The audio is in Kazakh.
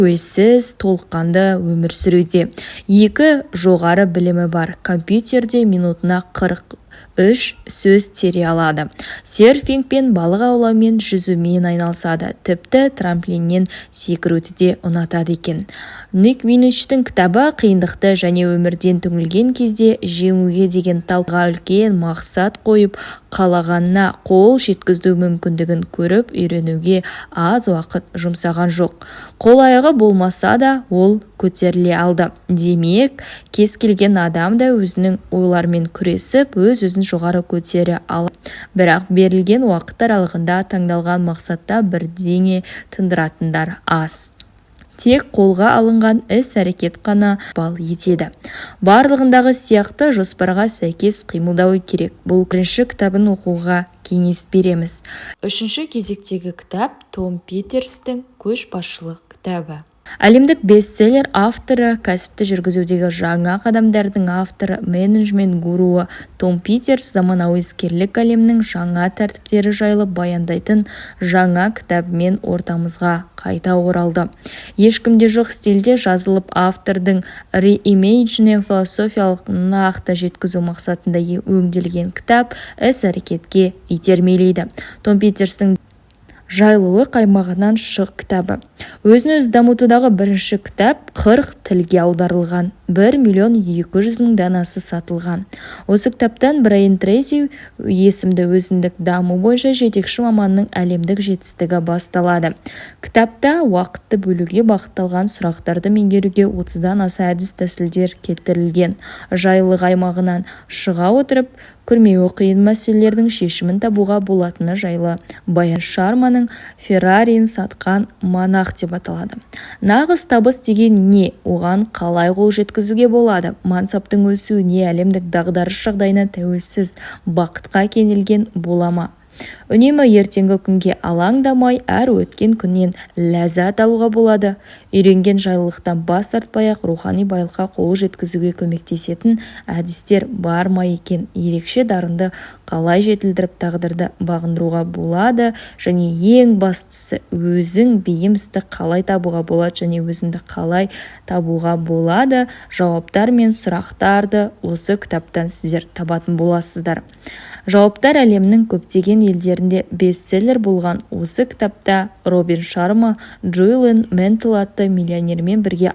тәуелсіз, толыққанды өмір сүруде. 2 жоғары білімі бар. Компьютерде минутына 43 сөз тере алады. Серфингпен, балық аулаумен, жүзумен айналысады. Тіпті трамплиннен секіруді де ұнатады екен. Ник Вуйчичтің кітабы қиындықты және өмірден түңілген кезде жеңуге деген талға үлкен мақсат қойып, қалағанына қол жеткізу мүмкіндігін көріп үйренуге аз уақыт жұмсаған жоқ. Қол-аяғы болмаса да ол көтеріле алды. Демек, кез келген адам да өзінің ойлармен күресіп, өз-өзін жоғары көтере алады. Бірақ берілген уақыт аралығында таңдалған мақсатта бірдеңе тындыратындар аз. Тек қолға алынған іс-әрекет қана ықпал етеді. Барлығындағы сияқты жоспарға сәйкес қимылдау керек. Бұл бірінші кітабын оқуға кеңес береміз. 3-ші кезектегі кітап Том Питерстің көшбасшылық кітабы. Әлемдік бестселлер авторы, кәсіпті жүргізудегі жаңа қадамдардың авторы, менеджмент гуруы Том Питерс заманауи іскерлік әлемнің жаңа тәртіптері жайлы баяндайтын жаңа кітабымен ортамызға қайта оралды. Ешкімде жоқ стильде жазылып, автордың реимейджіне философиялық нақты жеткізу мақсатында өңделген кітап іс-әрекетке итермелейді. Том Питерстің жайлылық аймағынан шық кітабы. Өзін-өзі дамытудағы бірінші кітап 40 тілге аударылған, 1.200.000 данасы сатылған. Осы кітаптан Брайан Трейси есімді өзіндік даму бойынша жетекші маманның әлемдік жетістігі басталады. Кітапта уақытты бөлуге бағытталған сұрақтарды меңгеруге 30-дан аса әдіс-тәсілдер келтірілген. Жайлылық аймағынан шыға отырып, күрмеуі қиын мәселелердің шешімін табуға болатыны жайлы Брайан Шарманың Феррарин сатқан монах деп аталады. Нағыз табыс деген не? Оған қалай қол жеткізуге болады? Мансаптың өсуіне, әлемдік дағдарыс жағдайына тәуелсіз бақытқа кенелген болама? Үнемі ертеңгі күнге алаңдамай, әр өткен күннен ләззат алуға болады. Үйренген жайлылықтан бас тартпай-ақ рухани байлыққа қол жеткізуге көмектесетін әдістер бар ма екен? Ерекше дарынды қалай жетілдіріп тағдырды бағындыруға болады, және ең бастысы өзің бейімісті қалай табуға болады және өзіңді қалай табуға болады? Жауаптар мен сұрақтарды осы кітаптан сіздер табатын боласыздар. Жауаптар әлемнің көптеген елдерінде бестселлер болған осы кітапта Робин Шарма Джулиан Ментл атты миллионермен бірге